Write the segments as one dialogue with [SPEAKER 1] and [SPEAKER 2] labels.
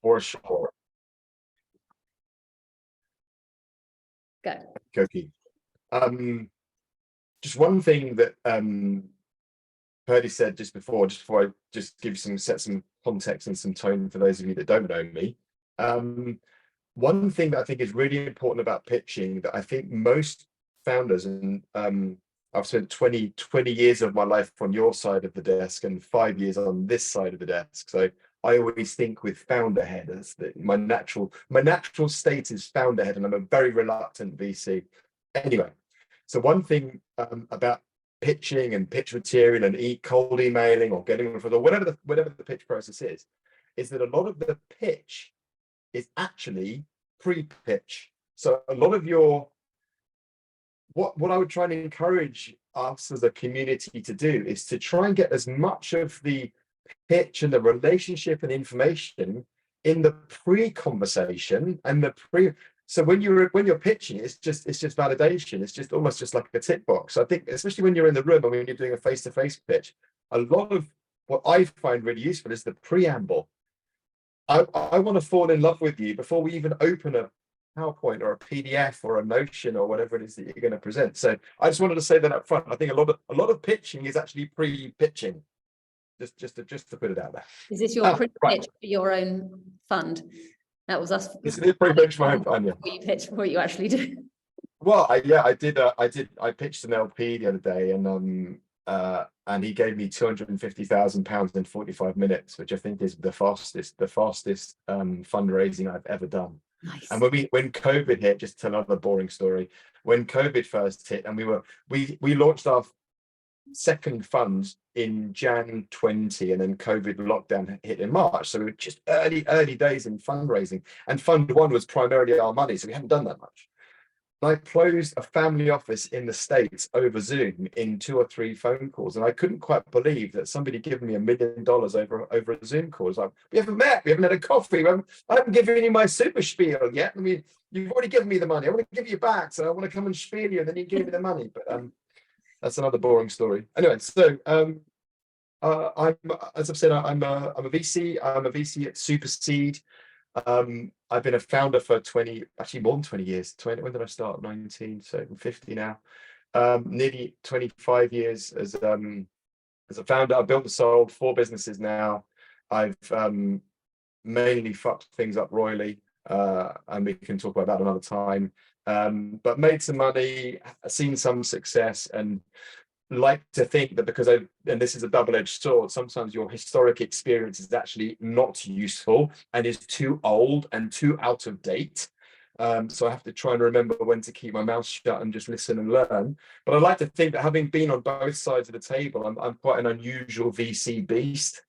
[SPEAKER 1] For sure.
[SPEAKER 2] Go.
[SPEAKER 1] Koki. Just one thing that Purdy said just before I just give set some context and some tone for those of you that don't know me. One thing that I think is really important about pitching that I think most founders, and I've spent 20 years of my life on your side of the desk and 5 years on this side of the desk. So I always think with founder head. That's my natural state is founder head, and I'm a very reluctant VC. Anyway, so one thing about pitching and pitch material and cold emailing or getting them for whatever the pitch process is that a lot of the pitch is actually pre-pitch. So a lot of what I would try and encourage us as a community to do is to try and get as much of the pitch and the relationship and information in the pre-conversation and the pre. So when you're pitching, it's just validation. It's just almost just like a tick box. I think especially when you're in the room and when you're doing a face-to-face pitch, a lot of what I find really useful is the preamble. I want to fall in love with you before we even open a PowerPoint or a PDF or a Notion or whatever it is that you're going to present. So I just wanted to say that up front. I think a lot of pitching is actually pre-pitching. Just to put it out there.
[SPEAKER 2] Is this your pre-pitch for your own fund? That was us.
[SPEAKER 1] This is pre-pitch my own fund. Yeah.
[SPEAKER 2] Before you pitch, before you actually do.
[SPEAKER 1] Well, I did. I pitched an LP the other day, and he gave me £250,000 in 45 minutes, which I think is the fastest fundraising I've ever done.
[SPEAKER 2] Nice.
[SPEAKER 1] And when COVID hit, just to tell another boring story, when COVID first hit, and we launched our second fund in Jan 20, and then COVID lockdown hit in March. So we were just early days in fundraising, and fund one was primarily our money, so we hadn't done that much. I closed a family office in the States over Zoom in 2 or 3 phone calls, and I couldn't quite believe that somebody given me $1 million over a Zoom call. It's like, we haven't met, we haven't had a coffee, I haven't given you my super spiel yet. I mean, you've already given me the money. I want to give you back, so I want to come and spiel you, and then you give me the money. But that's another boring story. Anyway, so as I've said, I'm a VC. I'm a VC at Superseed. I've been a founder for actually more than 20 years. When did I start? 19, so I'm 50 now. Nearly 25 years as a founder. I've built and sold 4 businesses now. I've mainly fucked things up royally, and we can talk about that another time. But made some money, seen some success, and like to think that because and this is a double-edged sword, sometimes your historic experience is actually not useful and is too old and too out of date. So I have to try and remember when to keep my mouth shut and just listen and learn. But I like to think that having been on both sides of the table, I'm quite an unusual VC beast.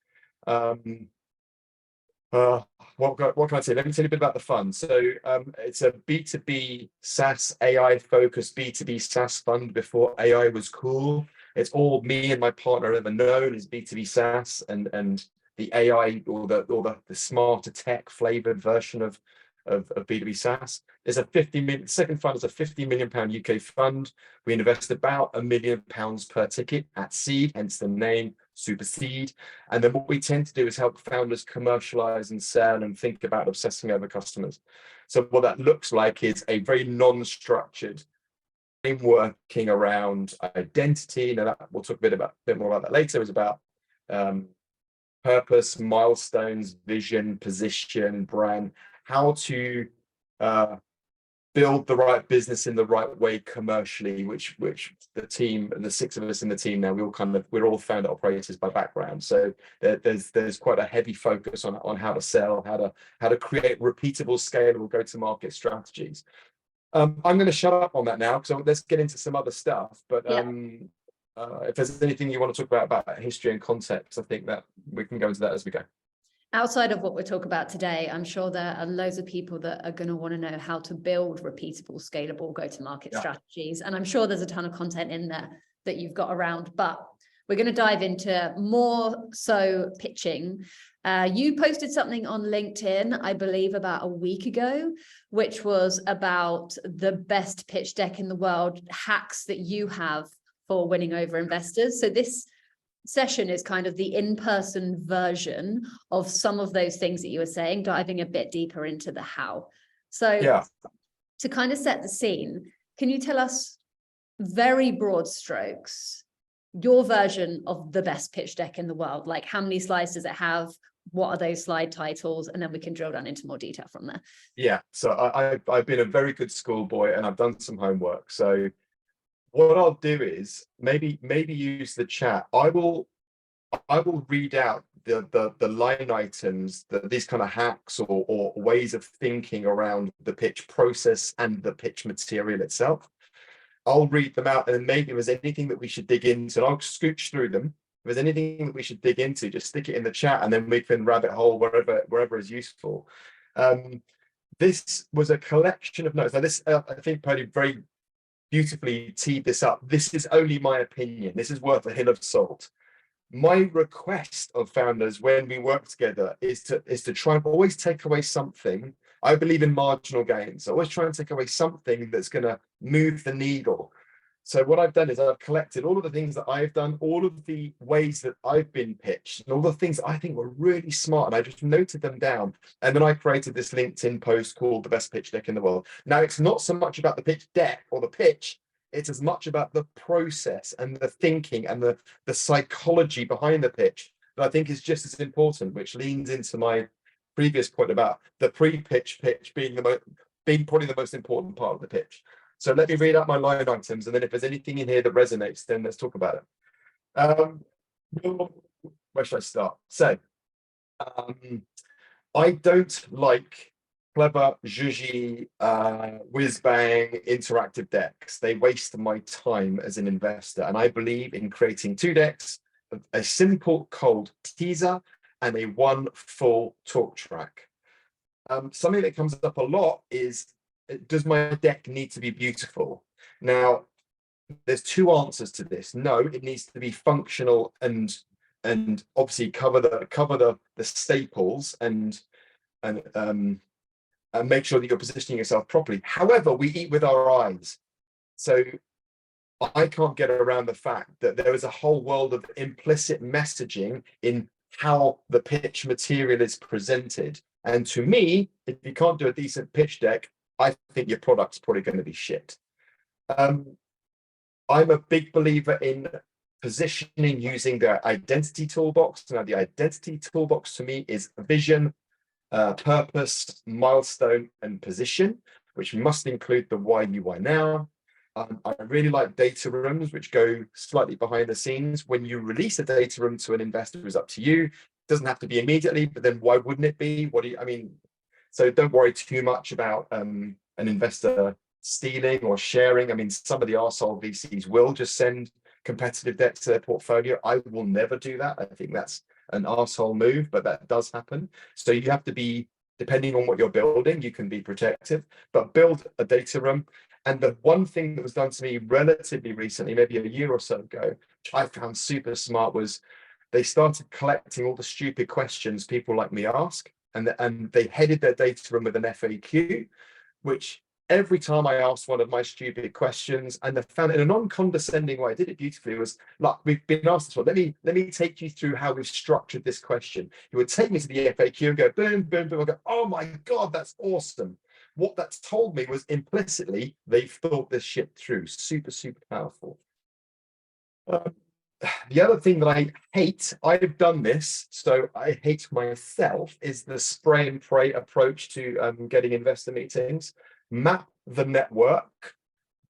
[SPEAKER 1] What can I say? Let me tell you a bit about the fund. So it's a B2B SaaS AI focused B2B SaaS fund before AI was cool. It's all me and my partner ever known as B2B SaaS, and the AI or the smarter tech flavored version of B2B SaaS. There's a second fund is a £50 million UK fund. We invest about £1 million per ticket at seed, hence the name Superseed. And then what we tend to do is help founders commercialize and sell and think about obsessing over customers. So what that looks like is a very non-structured frameworking around identity. Now we'll talk a bit more about that later. It's about purpose, milestones, vision, position, brand, how to build the right business in the right way commercially, which the team and the 6 of us in the team now, we're all founder operators by background. So there's quite a heavy focus on how to sell, how to create repeatable, scalable go-to-market strategies. I'm going to shut up on that now, because let's get into some other stuff. But if there's anything you want to talk about history and context, I think that we can go into that as we go.
[SPEAKER 2] Outside of what we'll talk about today, I'm sure there are loads of people that are going to want to know how to build repeatable, scalable go-to-market strategies. And I'm sure there's a ton of content in there that you've got around, but we're going to dive into more so pitching. You posted something on LinkedIn, I believe about a week ago, which was about the best pitch deck in the world, hacks that you have for winning over investors. So this session is kind of the in-person version of some of those things that you were saying, diving a bit deeper into the how. So
[SPEAKER 1] Yeah.
[SPEAKER 2] to kind of set the scene, can you tell us, very broad strokes, your version of the best pitch deck in the world? Like, how many slides does it have? What are those slide titles? And then we can drill down into more detail from there.
[SPEAKER 1] Yeah. So I've been a very good schoolboy and I've done some homework. So what I'll do is maybe use the chat. I will read out the line items, these kind of hacks or ways of thinking around the pitch process and the pitch material itself. I'll read them out, and then maybe if there's anything that we should dig into, and I'll scooch through them. If there's anything that we should dig into, just stick it in the chat, and then we can rabbit hole wherever is useful. This was a collection of notes. Now, this I think Paddy very beautifully teed this up. This is only my opinion. This is worth a hill of salt. My request of founders when we work together is to try and always take away something. I believe in marginal gains. I always try and take away something that's going to move the needle. So what I've done is I've collected all of the things that I've done, all of the ways that I've been pitched, and all the things I think were really smart, and I just noted them down. And then I created this LinkedIn post called The Best Pitch Deck in the World. Now, it's not so much about the pitch deck or the pitch. It's as much about the process and the thinking and the psychology behind the pitch that I think is just as important, which leans into my previous point about the pre-pitch pitch being probably the most important part of the pitch. So let me read out my line items, and then if there's anything in here that resonates, then let's talk about it. Where should I start? So I don't like clever, zhuzhy, whiz-bang interactive decks. They waste my time as an investor. And I believe in creating two decks, a simple cold teaser and a one full talk track. Something that comes up a lot is, does my deck need to be beautiful? Now, there's two answers to this. No, it needs to be functional and obviously cover the staples and make sure that you're positioning yourself properly. However, we eat with our eyes. So I can't get around the fact that there is a whole world of implicit messaging in how the pitch material is presented. And to me, if you can't do a decent pitch deck, I think your product's probably going to be shit. I'm a big believer in positioning using the identity toolbox. Now, the identity toolbox to me is vision, purpose, milestone, and position, which must include the why you why now. I really like data rooms, which go slightly behind the scenes. When you release a data room to an investor, is up to you. It doesn't have to be immediately, but then why wouldn't it be? So don't worry too much about an investor stealing or sharing. I mean, some of the arsehole VCs will just send competitive decks to their portfolio. I will never do that. I think that's an arsehole move, but that does happen. So you have to be, depending on what you're building, you can be protective, but build a data room. And the one thing that was done to me relatively recently, maybe a year or so ago, which I found super smart, was they started collecting all the stupid questions people like me ask, and they headed their data room with an FAQ, which every time I asked one of my stupid questions, and they found it in a non-condescending way, I did it beautifully, was like, we've been asked this one, let me take you through how we've structured this question. It would take me to the FAQ and go, boom, boom, boom. I go, oh my God, that's awesome. What that's told me was implicitly, they've thought this shit through. Super, super powerful. The other thing that I hate, I've done this, so I hate myself, is the spray and pray approach to getting investor meetings. Map the network,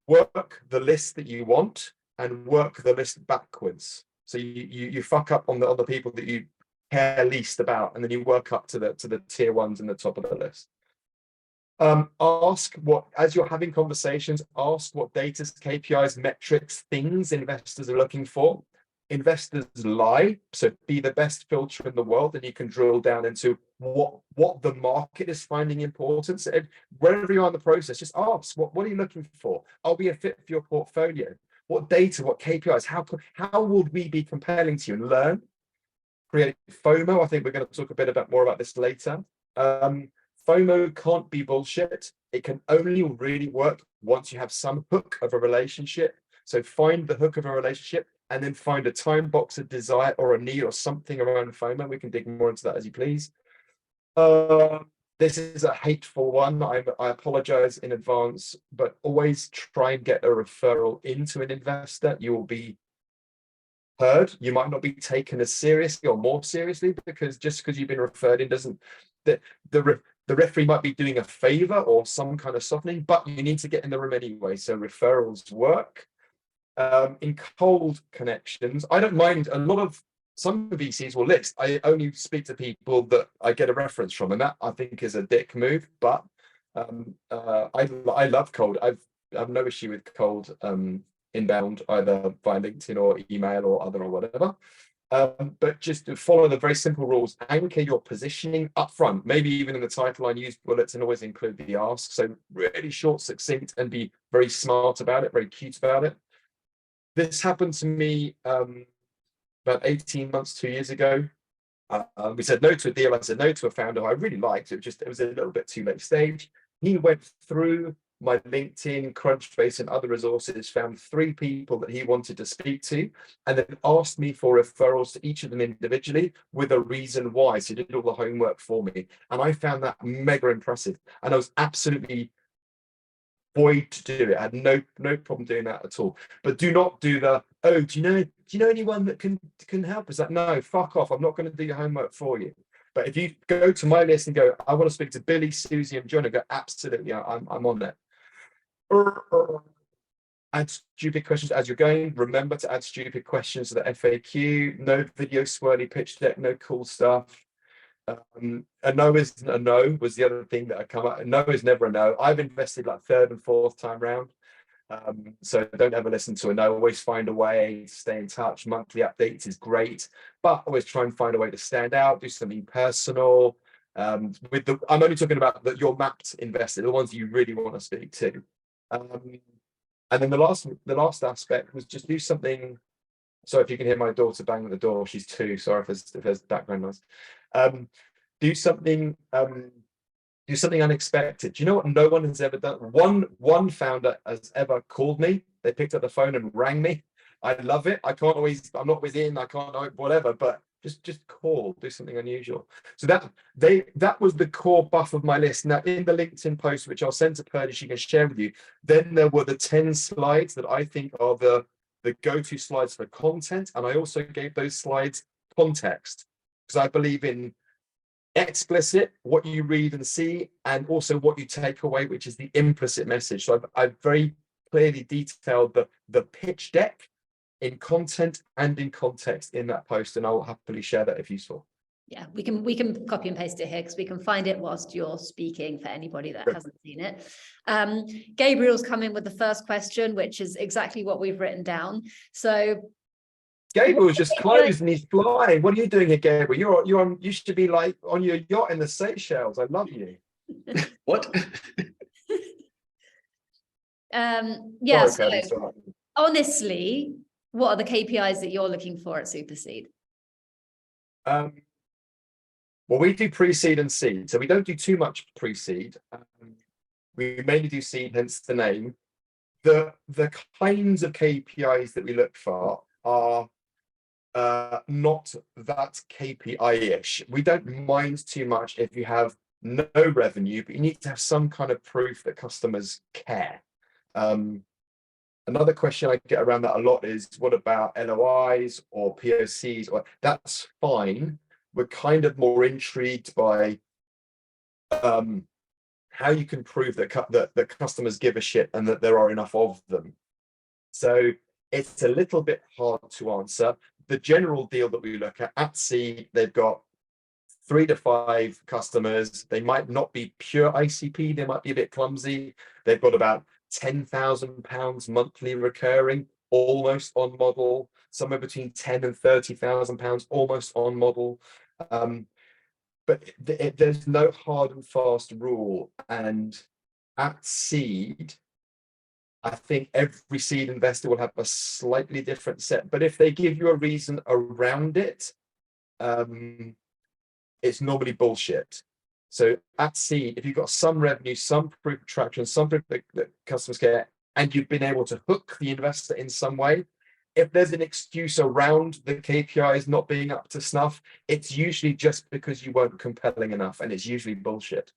[SPEAKER 1] work the list that you want, and work the list backwards. So you fuck up on the people that you care least about, and then you work up to the tier ones in the top of the list. Ask what, as you're having conversations, ask what data, KPIs, metrics, things investors are looking for. Investors lie, so be the best filter in the world, and you can drill down into what the market is finding important. So wherever you are in the process, just ask, what are you looking for? Are we a fit for your portfolio? What data, what KPIs, how would we be compelling to you? And learn, create FOMO. I think we're going to talk a bit more about this later. FOMO can't be bullshit. It can only really work once you have some hook of a relationship. So find the hook of a relationship and then find a time box, a desire or a need or something around FOMO. We can dig more into that as you please. This is a hateful one. I apologize in advance, but always try and get a referral into an investor. You will be heard. You might not be taken as seriously or more seriously, because just because you've been referred in doesn't, the referee might be doing a favor or some kind of softening, but you need to get in the room anyway. So referrals work. In cold connections, I don't mind. Some VCs will list, I only speak to people that I get a reference from, and that I think is a dick move. But I love cold. I've no issue with cold inbound, either via LinkedIn or email or other or whatever. But just to follow the very simple rules, anchor your positioning up front, maybe even in the title line, use bullets and always include the ask. So really short, succinct, and be very smart about it, very cute about it. This happened to me about 18 months, 2 years ago. We said no to a deal. I said no to a founder who I really liked. It was a little bit too late stage. He went through my LinkedIn, Crunchbase, and other resources, found 3 people that he wanted to speak to, and then asked me for referrals to each of them individually with a reason why. So he did all the homework for me. And I found that mega impressive. And I was absolutely void to do it. I had no problem doing that at all. But do not do the, oh, do you know anyone that can help us? Like, no, fuck off. I'm not going to do your homework for you. But if you go to my list and go, I want to speak to Billy, Susie, and John, I go, absolutely, I'm on that. Add stupid questions as you're going. Remember to add stupid questions to the FAQ. No video swirly pitch deck, no cool stuff. A no isn't a no was the other thing that I come up. A no is never a no. I've invested like 3rd and 4th time round. So don't ever listen to a no. Always find a way to stay in touch. Monthly updates is great, but always try and find a way to stand out, do something personal. I'm only talking about your mapped investor, the ones you really want to speak to. And then the last aspect was just do something. So if you can hear my daughter bang at the door, she's 2. Sorry if there's background noise. Do something unexpected. Do you know what no one has ever done? One founder has ever called me. They picked up the phone and rang me. I love it. I'm not always in, I can't, whatever, but just call, do something unusual. So that was the core buff of my list. Now in the LinkedIn post, which I'll send to Purdy, she can share with you, then there were the 10 slides that I think are the go-to slides for content. And I also gave those slides context, because I believe in explicit, what you read and see, and also what you take away, which is the implicit message. So I've very clearly detailed the pitch deck in content and in context in that post, and I'll happily share that if useful.
[SPEAKER 2] Yeah, we can copy and paste it here because we can find it whilst you're speaking for anybody that hasn't seen it. Gabriel's come in with the first question, which is exactly what we've written down. So
[SPEAKER 1] Gabriel's just closed and he's flying. What are you doing here, Gabriel? You should be like on your yacht in the Seychelles. I love you.
[SPEAKER 3] What?
[SPEAKER 2] Yeah,
[SPEAKER 1] sorry,
[SPEAKER 2] so honestly, what are the KPIs that you're looking for at Superseed?
[SPEAKER 1] Well, we do pre-seed and seed, so we don't do too much pre-seed. We mainly do seed, hence the name. The kinds of KPIs that we look for are not that KPI-ish. We don't mind too much if you have no revenue, but you need to have some kind of proof that customers care. Another question I get around that a lot is, what about LOIs or POCs? Or that's fine. We're kind of more intrigued by how you can prove that customers give a shit and that there are enough of them. So it's a little bit hard to answer. The general deal that we look at seed, they've got 3 to 5 customers. They might not be pure ICP. They might be a bit clumsy. They've got about £10,000 monthly recurring, almost on model, somewhere between 10 and 30,000 pounds, almost on model. But there's no hard and fast rule. And at seed, I think every seed investor will have a slightly different set. But if they give you a reason around it, it's normally bullshit. So at seed, if you've got some revenue, some proof of traction, some proof that customers care, and you've been able to hook the investor in some way, if there's an excuse around the KPIs not being up to snuff, it's usually just because you weren't compelling enough, and it's usually bullshit.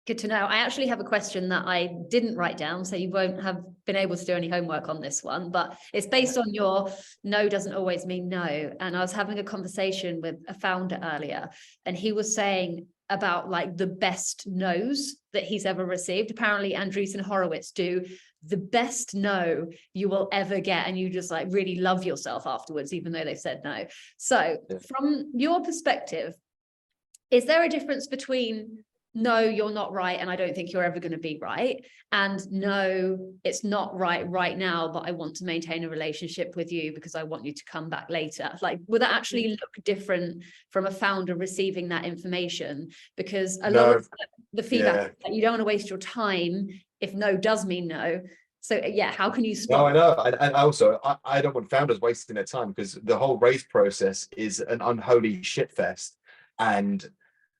[SPEAKER 2] Good to know. I actually have a question that I didn't write down, so you won't have been able to do any homework on this one, but it's based on your no doesn't always mean no. And I was having a conversation with a founder earlier, and he was saying about like the best no's that he's ever received. Apparently Andreessen Horowitz do the best no you will ever get, and you just like really love yourself afterwards, even though they've said no. So from your perspective, is there a difference between no, you're not right, and I don't think you're ever going to be right, and no, it's not right now, but I want to maintain a relationship with you because I want you to come back later? Like, would that actually look different from a founder receiving that information? Because a lot of the feedback is that you don't want to waste your time if no does mean no. So yeah, how can you spot?
[SPEAKER 1] No, I know. And also, I don't want founders wasting their time, because the whole raise process is an unholy shitfest. And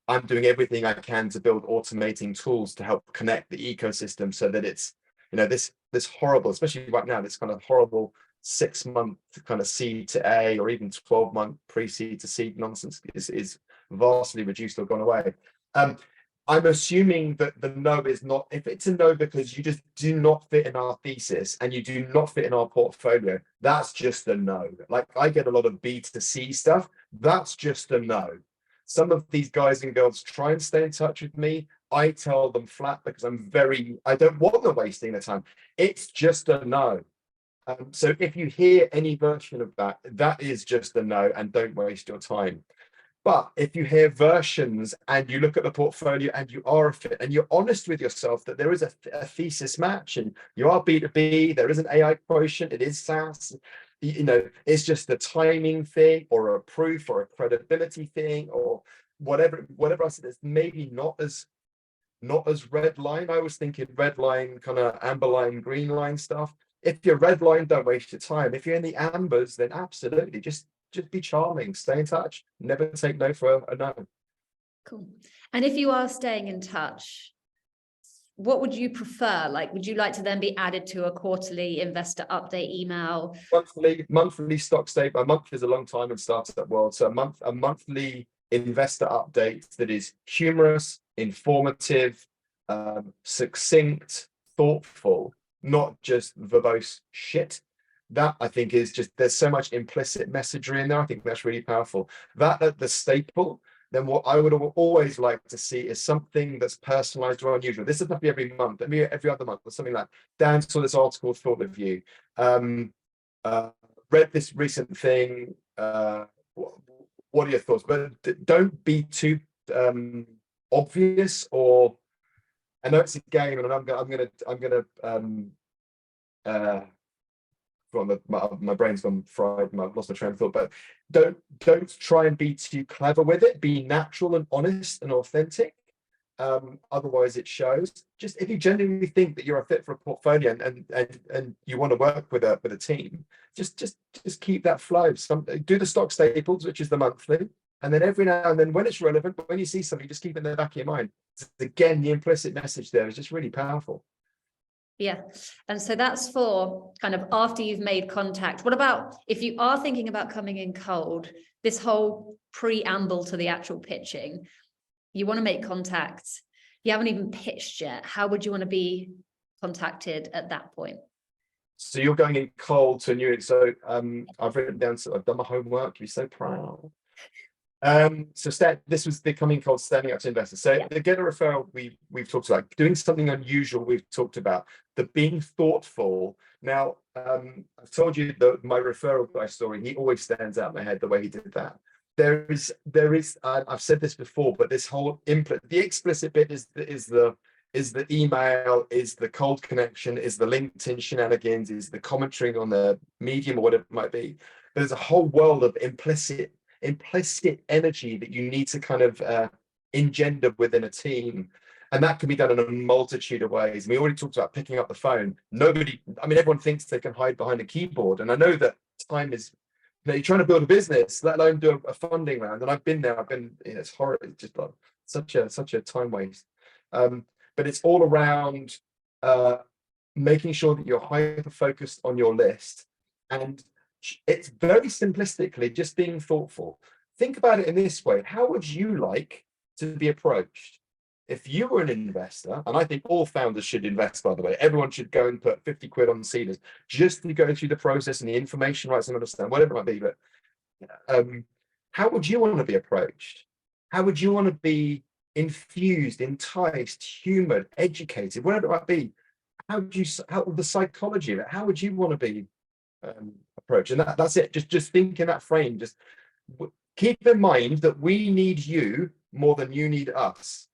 [SPEAKER 1] I'm doing everything I can to build automating tools to help connect the ecosystem so that it's, this horrible, especially right now, this kind of horrible 6-month kind of seed to A, or even 12-month pre-seed to seed nonsense is vastly reduced or gone away. I'm assuming that the no is not, if it's a no because you just do not fit in our thesis and you do not fit in our portfolio, that's just a no. Like, I get a lot of B2C stuff, that's just a no. Some of these guys and girls try and stay in touch with me. I tell them flat, because I don't want them wasting their time. It's just a no. So if you hear any version of that, that is just a no, and don't waste your time. But if you hear versions and you look at the portfolio and you are a fit and you're honest with yourself that there is a thesis match, and you are B2B, there is an AI quotient, it is SaaS, it's just a timing thing, or a proof, or a credibility thing, or whatever else it is, maybe not as red line. I was thinking red line, kind of amber line, green line stuff. If you're red line, don't waste your time. If you're in the ambers, then absolutely just be charming, stay in touch, never take no for a no.
[SPEAKER 2] Cool. And if you are staying in touch, what would you prefer? Like, would you like to then be added to a quarterly investor update email?
[SPEAKER 1] Monthly stock statement. A month is a long time in startup world. So a monthly investor update that is humorous, informative, succinct, thoughtful, not just verbose shit. That, I think, is just, there's so much implicit messagery in there. I think that's really powerful. That at the staple. Then what I would always like to see is something that's personalized or unusual. This doesn't have to be every month, but maybe every other month, or something like, Dan saw this article, thought of you. Read this recent thing. What are your thoughts? But don't be too obvious, or I know it's a game, and I'm gonna my brain's gone fried, I've lost my train of thought. But don't try and be too clever with it. Be natural and honest and authentic. Otherwise it shows. Just if you genuinely think that you're a fit for a portfolio, and you want to work with a team, just keep that flow. Do the stock staples, which is the monthly, and then every now and then, when it's relevant, when you see something, just keep it in the back of your mind. Again, the implicit message there is just really powerful.
[SPEAKER 2] Yeah. And so that's for kind of after you've made contact. What about if you are thinking about coming in cold, this whole preamble to the actual pitching, you want to make contact, you haven't even pitched yet. How would you want to be contacted at that point?
[SPEAKER 1] So you're going in cold to a new, so I've written down, so I've done my homework, you're so proud. So this was the coming cold, standing up to investors. So the get a referral, we've talked about doing something unusual. We've talked about the being thoughtful. Now, I've told you that my referral guy story, he always stands out in my head, the way he did that. There is I've said this before, but this whole the explicit bit is the email, is the cold connection, is the LinkedIn shenanigans, is the commentary on the Medium or whatever it might be. There's a whole world of implicit energy that you need to kind of engender within a team, and that can be done in a multitude of ways. We already talked about picking up the phone. Everyone thinks they can hide behind a keyboard, and I know that time is, you're trying to build a business, let alone do a funding round, and I've been there. It's horrible. It's just like such a time waste. But it's all around making sure that you're hyper focused on your list. And it's very simplistically just being thoughtful. Think about it in this way. How would you like to be approached? If you were an investor, and I think all founders should invest, by the way, everyone should go and put 50 quid on Seeders just to go through the process and the information rights and understand whatever it might be. But how would you want to be approached? How would you want to be infused, enticed, humored, educated, whatever it might be? How do you, how the psychology of it, how would you want to be approached? And that's it. Just think in that frame. Just keep in mind that we need you more than you need us.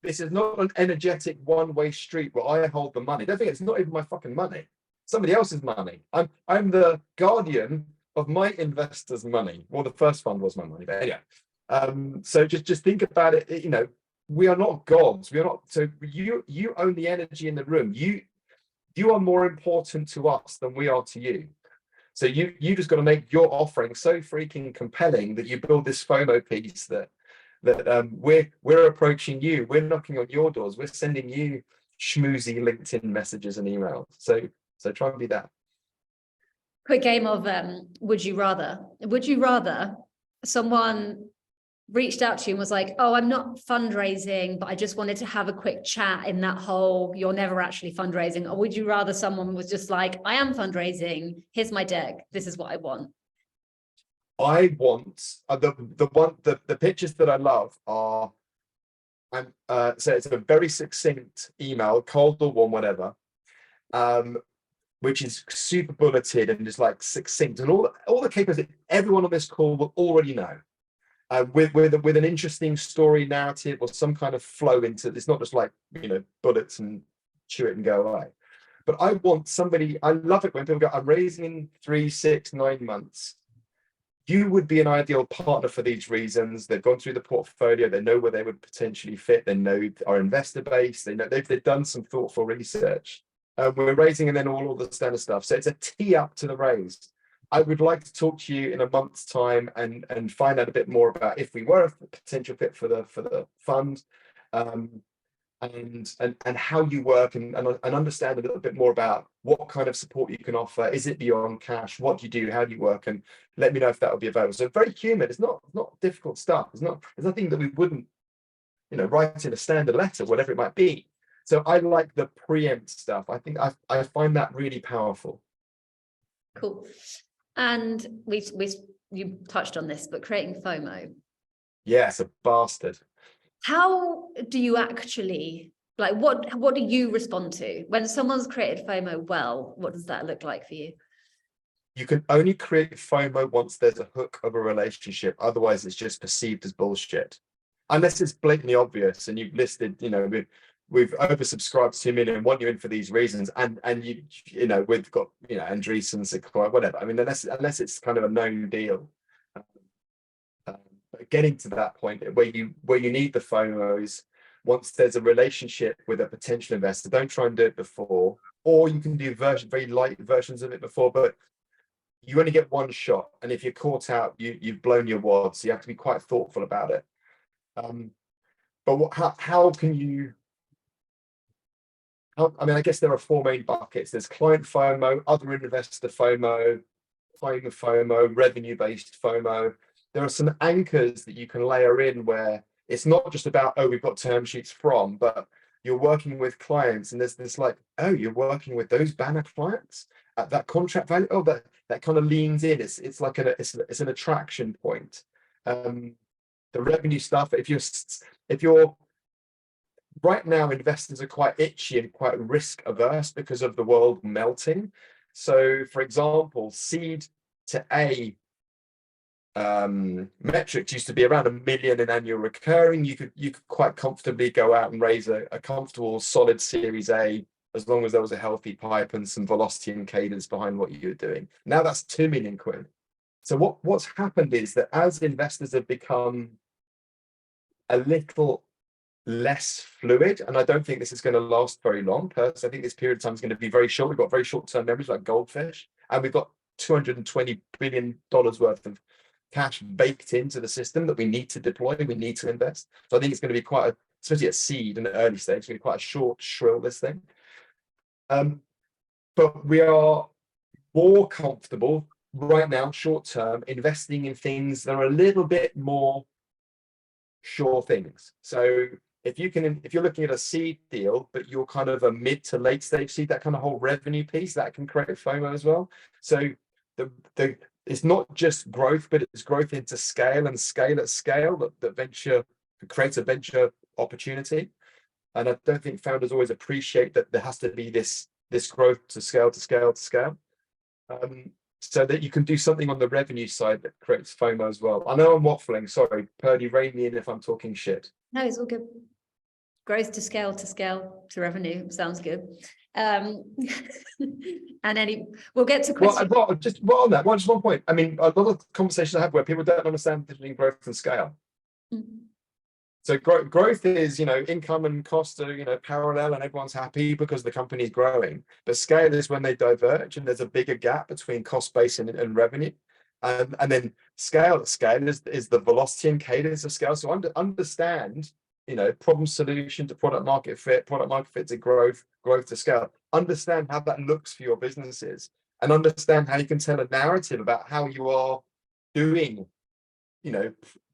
[SPEAKER 1] This is not an energetic one-way street where I hold the money. Don't think it's not even my fucking money. Somebody else's money. I'm the guardian of my investors' money. Well, the first fund was my money, but anyway. So just think about it. You know, we are not gods. We are not. So you own the energy in the room. You are more important to us than we are to you. So you just got to make your offering so freaking compelling that you build this FOMO piece that we're approaching you, we're knocking on your doors, we're sending you schmoozy LinkedIn messages and emails. So try and be that.
[SPEAKER 2] Quick game of would you rather? Would you rather someone reached out to you and was like, oh, I'm not fundraising, but I just wanted to have a quick chat in that whole, you're never actually fundraising? Or would you rather someone was just like, I am fundraising, here's my deck, this is what I want?
[SPEAKER 1] I want the pictures that I love are so it's a very succinct email, cold or warm, whatever, which is super bulleted and just like succinct, and all the capers that everyone on this call will already know, with an interesting story narrative or some kind of flow into it. It's not just like, you know, bullets and chew it and go away. But I want somebody, I love it when people go, I'm raising in 3, 6, 9 months. You would be an ideal partner for these reasons. They've gone through the portfolio. They know where they would potentially fit. They know our investor base. They know they've done some thoughtful research. We're raising and then all the standard stuff. So it's a tee up to the raise. I would like to talk to you in a month's time and find out a bit more about if we were a potential fit for the fund, and how you work and understand a little bit more about what kind of support you can offer. Is it beyond cash? What do you do? How do you work? And let me know if that would be available. So very human. It's not difficult stuff. There's nothing that we wouldn't, you know, write in a standard letter, whatever it might be. So I like the preempt stuff. I think I find that really powerful.
[SPEAKER 2] Cool. And you touched on this, but creating FOMO.
[SPEAKER 1] Yes, a bastard.
[SPEAKER 2] How do you actually, like, what do you respond to when someone's created FOMO well? What does that look like for you?
[SPEAKER 1] You can only create FOMO once there's a hook of a relationship. Otherwise, it's just perceived as bullshit. Unless it's blatantly obvious and you've listed, you know, we've oversubscribed 2 million, want you in for these reasons, and you know, we've got, you know, Andreessen, Sequoia, whatever. I mean, unless it's kind of a known deal. But getting to that point where you need the FOMOs once there's a relationship with a potential investor. Don't try and do it before, or you can do very light versions of it before, but you only get one shot, and if you're caught out, you've blown your wad. So you have to be quite thoughtful about it. But how can you? I mean, I guess there are 4 main buckets. There's client FOMO, other investor FOMO, time FOMO, revenue-based FOMO. There are some anchors that you can layer in where it's not just about, oh, we've got term sheets from, but you're working with clients, and there's this like, oh, you're working with those banner clients at that contract value. Oh, that kind of leans in. It's like it's an attraction point. The revenue stuff. If you're right now, investors are quite itchy and quite risk averse because of the world melting. So, for example, seed to A metrics used to be around 1 million in annual recurring. You could quite comfortably go out and raise a comfortable, solid Series A as long as there was a healthy pipe and some velocity and cadence behind what you were doing. Now that's 2 million quid. So what's happened is that as investors have become a little less fluid, and I don't think this is going to last very long. Personally, I think this period of time is going to be very short. We've got very short-term memories like goldfish, and we've got $220 billion worth of cash baked into the system that we need to deploy, we need to invest. So I think it's going to be especially at seed and at early stage, it's going to be quite a short, shrill this thing. But we are more comfortable right now, short term, investing in things that are a little bit more sure things. So if you're looking at a seed deal, but you're kind of a mid to late stage seed, that kind of whole revenue piece that can create FOMO as well. So the it's not just growth, but it's growth into scale and scale at scale that venture creates a venture opportunity. And I don't think founders always appreciate that there has to be this growth to scale to scale to scale. So that you can do something on the revenue side that creates FOMO as well. I know I'm waffling, sorry, Purdy, rein me in if I'm talking shit.
[SPEAKER 2] No, it's all good. Growth to scale to revenue sounds good. And we'll get to questions.
[SPEAKER 1] Well, on that, just one point. I mean, a lot of conversations I have where people don't understand between growth and scale. Mm-hmm. So growth is, income and cost are, parallel and everyone's happy because the company's growing. But scale is when they diverge and there's a bigger gap between cost base and revenue. And then scale is the velocity and cadence of scale. So understand, problem solution to product market fit to growth to scale. Understand how that looks for your businesses and understand how you can tell a narrative about how you are doing,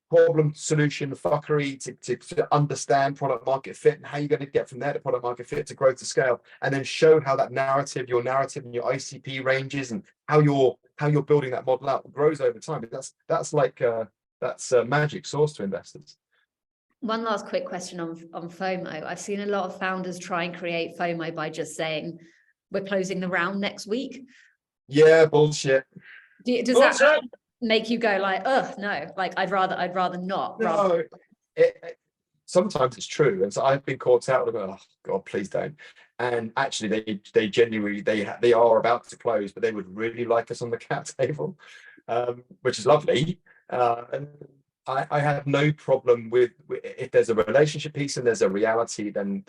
[SPEAKER 1] problem solution fuckery to understand product market fit and how you're going to get from there to product market fit to growth to scale, and then show how that narrative and your ICP ranges and how you're building that model out grows over time. That's a magic sauce to investors.
[SPEAKER 2] One last quick question on FOMO. I've seen a lot of founders try and create FOMO by just saying we're closing the round next week.
[SPEAKER 1] Yeah, bullshit.
[SPEAKER 2] Does bullshit. That make you go like, oh no, like I'd rather not?
[SPEAKER 1] No, sometimes it's true, and so I've been caught out of, oh god, please don't. And actually, they genuinely they are about to close, but they would really like us on the cap table, which is lovely. I have no problem with if there's a relationship piece and there's a reality, then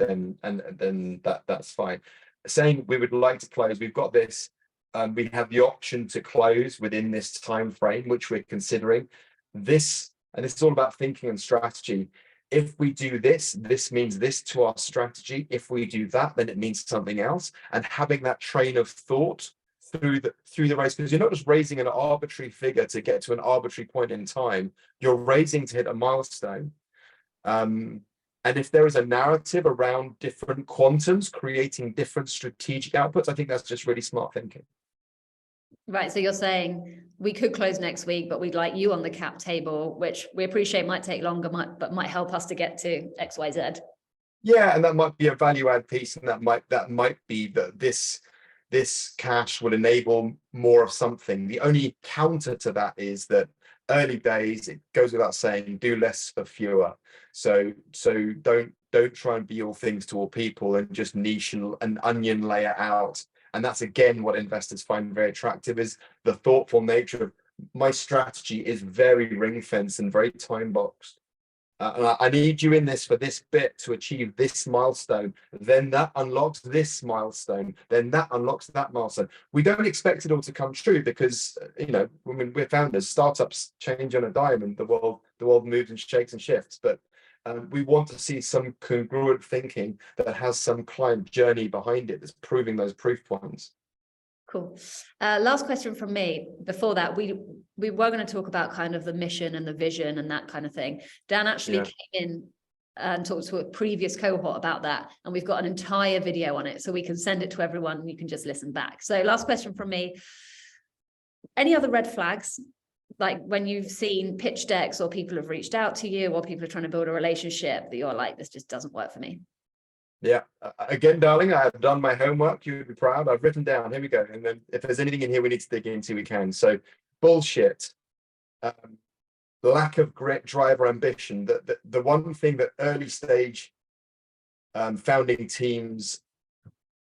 [SPEAKER 1] that's fine. Saying we would like to close, we've got this. We have the option to close within this time frame, which we're considering. This is all about thinking and strategy. If we do this means this to our strategy. If we do that, then it means something else. And having that train of thought through the race, because you're not just raising an arbitrary figure to get to an arbitrary point in time. You're raising to hit a milestone. And if there is a narrative around different quantums creating different strategic outputs, I think that's just really smart thinking.
[SPEAKER 2] Right. So you're saying we could close next week, but we'd like you on the cap table, which we appreciate might take longer, but might help us to get to X, Y, Z.
[SPEAKER 1] Yeah, and that might be a value add piece, and that might be that this cash will enable more of something. The only counter to that is that early days, it goes without saying, do less for fewer. So don't try and be all things to all people and just niche and onion layer out. And that's again what investors find very attractive, is the thoughtful nature of my strategy is very ring fenced and very time boxed. And I need you in this for this bit to achieve this milestone. Then that unlocks this milestone. Then that unlocks that milestone. We don't expect it all to come true because, when we're founders, startups change on a dime and the world moves and shakes and shifts. But we want to see some congruent thinking that has some client journey behind it that's proving those proof points.
[SPEAKER 2] Cool. Last question from me. Before that, we were going to talk about kind of the mission and the vision and that kind of thing. Dan actually came in and talked to a previous cohort about that, and we've got an entire video on it, so we can send it to everyone and you can just listen back. So last question from me. Any other red flags? Like when you've seen pitch decks or people have reached out to you or people are trying to build a relationship that you're like, this just doesn't work for me? Yeah,
[SPEAKER 1] again, darling, I have done my homework. You would be proud. I've written down. Here we go. And then if there's anything in here we need to dig into, we can. So bullshit, lack of grit, drive, or ambition. The one thing that early stage founding teams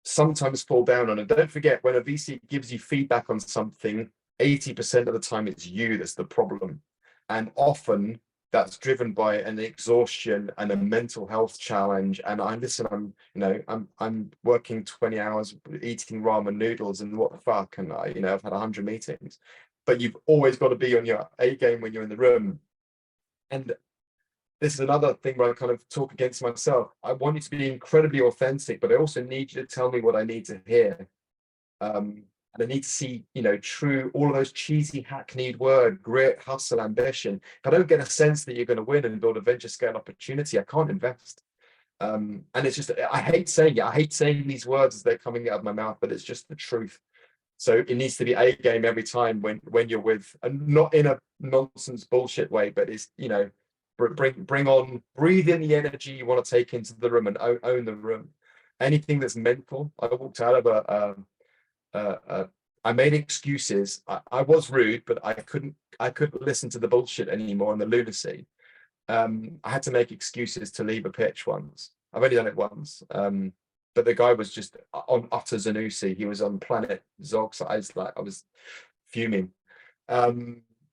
[SPEAKER 1] sometimes fall down on. And don't forget, when a VC gives you feedback on something, 80% of the time it's you that's the problem. And often that's driven by an exhaustion and a mental health challenge. And I'm working 20 hours eating ramen noodles and what the fuck, and I've had 100 meetings. But you've always got to be on your A game when you're in the room. And this is another thing where I kind of talk against myself. I want you to be incredibly authentic, but I also need you to tell me what I need to hear. And I need to see, true, all of those cheesy hackneyed word, grit, hustle, ambition. If I don't get a sense that you're going to win and build a venture scale opportunity, I can't invest. And it's just, I hate saying it. I hate saying these words as they're coming out of my mouth, but it's just the truth. So it needs to be a game every time when you're with, and not in a nonsense bullshit way, but it's, breathe in the energy you want to take into the room and own the room. Anything that's mental. I walked out of I made excuses. I was rude, but I couldn't listen to the bullshit anymore and the lunacy. I had to make excuses to leave a pitch once. I've only done it once. But the guy was just on utter Zanussi. He was on planet Zog. So I was fuming.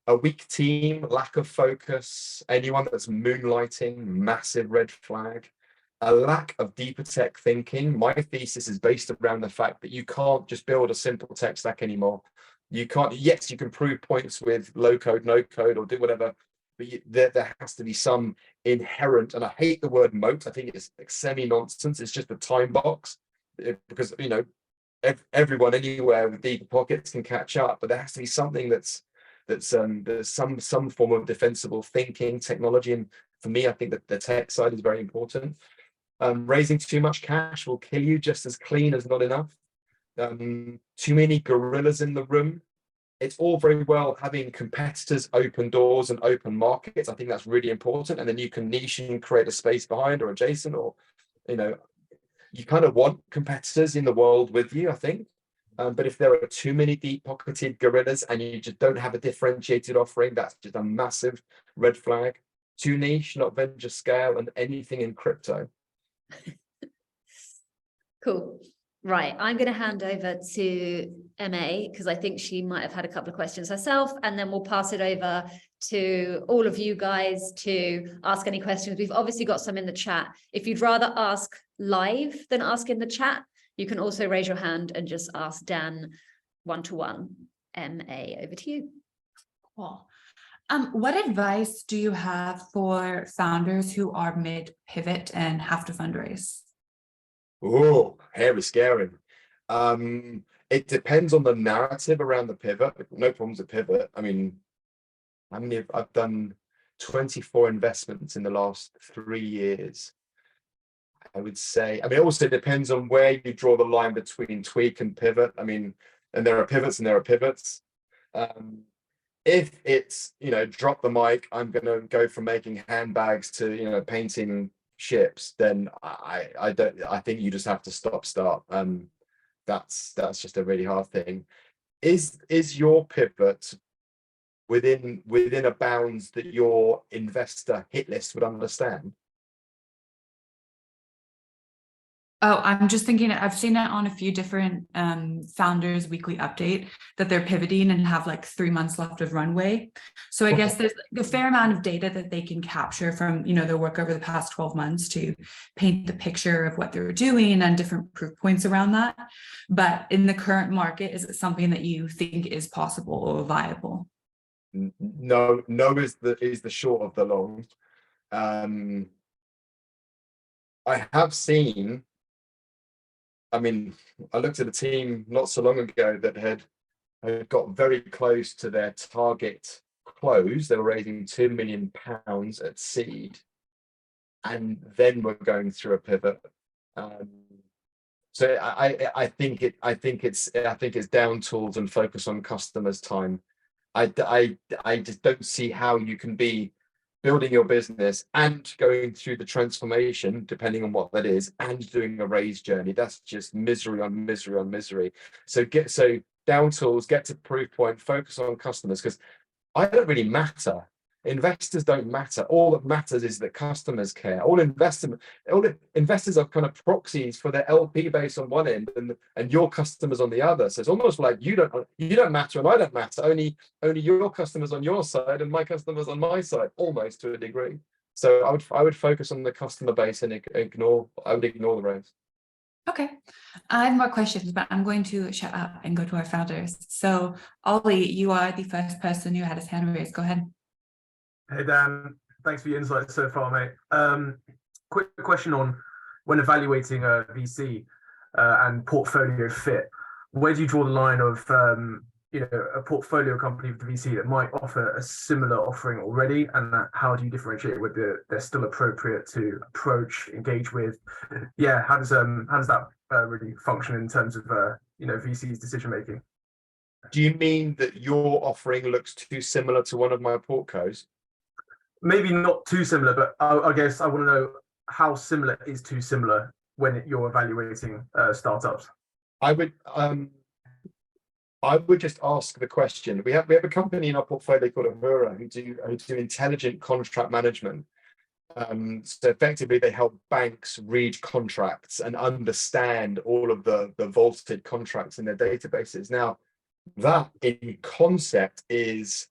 [SPEAKER 1] A weak team, lack of focus, anyone that's moonlighting, massive red flag. A lack of deeper tech thinking. My thesis is based around the fact that you can't just build a simple tech stack anymore. You can't, yes, you can prove points with low code, no code, or do whatever, but there has to be some inherent, and I hate the word moat. I think it's like semi-nonsense. It's just a time box, because everyone anywhere with deeper pockets can catch up, but there has to be something there's some form of defensible thinking, technology, and for me, I think that the tech side is very important. Raising too much cash will kill you just as clean as not enough. Too many gorillas in the room. It's all very well having competitors open doors and open markets. I think that's really important. And then you can niche and create a space behind or adjacent, or, you kind of want competitors in the world with you, I think. But if there are too many deep-pocketed gorillas and you just don't have a differentiated offering, that's just a massive red flag. Too niche, not venture scale, and anything in crypto.
[SPEAKER 2] Cool. Right, I'm going to hand over to MA because I think she might have had a couple of questions herself, and then we'll pass it over to all of you guys to ask any questions. We've obviously got some in the chat. If you'd rather ask live than ask in the chat, you can also raise your hand and just ask Dan one-to-one. MA, over to you.
[SPEAKER 3] Cool. What advice do you have for founders who are mid-pivot and have to fundraise?
[SPEAKER 1] Oh, hairy scary. It depends on the narrative around the pivot. No problems with pivot. I mean, I've done 24 investments in the last 3 years. I would say, it also depends on where you draw the line between tweak and pivot. And there are pivots and there are pivots. If it's, drop the mic, I'm going to go from making handbags to, painting ships, then I think you just have to start. That's just a really hard thing. Is your pivot within a bounds that your investor hit list would understand?
[SPEAKER 3] Oh, I'm just thinking, I've seen it on a few different founders weekly update that they're pivoting and have like 3 months left of runway. So I guess there's a fair amount of data that they can capture from, their work over the past 12 months to paint the picture of what they're doing and different proof points around that. But in the current market, is it something that you think is possible or viable?
[SPEAKER 1] No is the short of the long. I have seen, I looked at a team not so long ago that had got very close to their target close. They were raising £2 million at seed, and then we're going through a pivot. So I think it's down tools and focus on customers' time. I just don't see how you can be building your business and going through the transformation, depending on what that is, and doing a raise journey. That's just misery on misery on misery. So down tools, get to proof point, focus on customers, because I don't really matter. Investors don't matter. All that matters is that customers care. All investors are kind of proxies for their LP base on one end and your customers on the other. So it's almost like you don't matter and I don't matter. Only your customers on your side and my customers on my side, almost to a degree. So I would focus on the customer base and ignore the rest.
[SPEAKER 3] Okay, I have more questions, but I'm going to shut up and go to our founders. So Ollie, you are the first person who had his hand raised. Go ahead.
[SPEAKER 4] Hey Dan, Thanks for your insight so far, mate. Quick question on when evaluating a VC and portfolio fit. Where do you draw the line of a portfolio company with the VC that might offer a similar offering already, and how do you differentiate whether they're still appropriate to approach, engage with? Yeah, how does that really function in terms of VC's decision making?
[SPEAKER 1] Do you mean that your offering looks too similar to one of my portcos?
[SPEAKER 4] Maybe not too similar, but I guess I want to know how similar is too similar when you're evaluating startups.
[SPEAKER 1] I would just ask the question. We have a company in our portfolio called Ahura who do intelligent contract management. So effectively, they help banks read contracts and understand all of the vaulted contracts in their databases. Now, that in concept is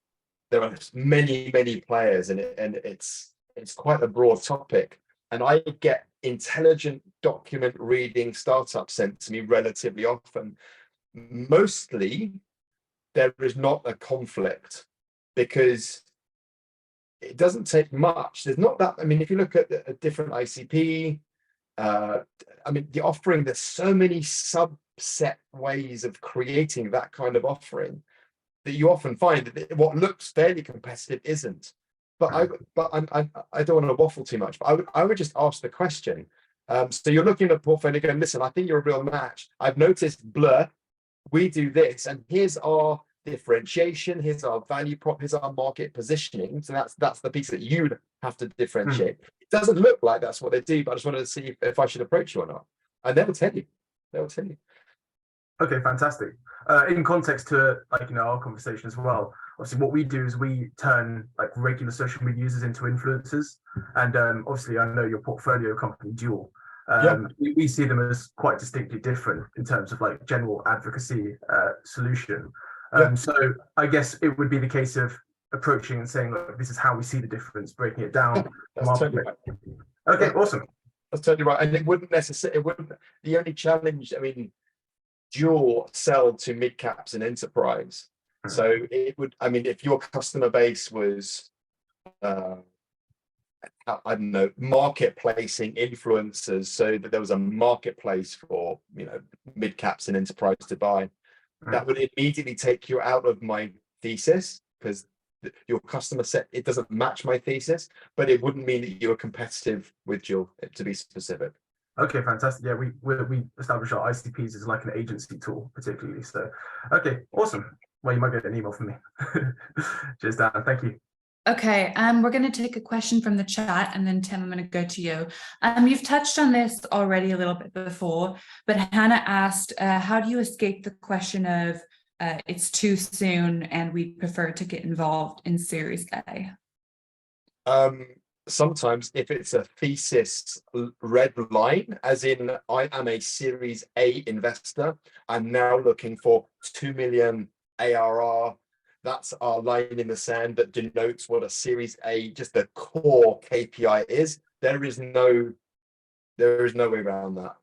[SPEAKER 1] there are many players, and it's quite a broad topic. And I get intelligent document reading startups sent to me relatively often. Mostly, there is not a conflict because it doesn't take much. There's not that. I mean, if you look at a different ICP, I mean, the offering, there's so many subset ways of creating that kind of offering that you often find that what looks fairly competitive isn't. But I don't want to waffle too much. But I would just ask the question. So you're looking at a portfolio going, listen, I think you're a real match. I've noticed Blur. We do this, and here's our differentiation, here's our value prop, here's our market positioning. So that's the piece that you'd have to differentiate. It doesn't look like that's what they do, but I just wanted to see if I should approach you or not. And they will tell you. They will tell you.
[SPEAKER 4] Okay, fantastic. In context to our conversation as well, obviously what we do is we turn regular social media users into influencers. And obviously I know your portfolio company, Dual. We see them as quite distinctly different in terms of general advocacy solution. So I guess it would be the case of approaching and saying, look, this is how we see the difference, breaking it down.
[SPEAKER 1] That's totally right.
[SPEAKER 4] Okay, awesome.
[SPEAKER 1] That's totally right. And it wouldn't the only challenge, I mean, Dual sell to mid caps and enterprise. So it would, I mean, if your customer base was I don't know, marketplacing influencers, so that there was a marketplace for mid caps and enterprise to buy, that would immediately take you out of my thesis, because your customer set, it doesn't match my thesis, but it wouldn't mean that you were competitive with Dual, to be specific.
[SPEAKER 4] Okay, fantastic. Yeah, we establish our ICPs as like an agency tool, particularly. So, okay, awesome. Well, you might get an email from me. Cheers, Dan. Thank you.
[SPEAKER 3] Okay, we're going to take a question from the chat, and then Tim, I'm going to go to you. You've touched on this already a little bit before, but Hannah asked, how do you escape the question of it's too soon and we prefer to get involved in Series A?
[SPEAKER 1] Sometimes if it's a thesis red line, as in I am a Series A investor, I'm now looking for 2 million ARR. That's our line in the sand that denotes what a Series A, just the core KPI is. There is no way around that.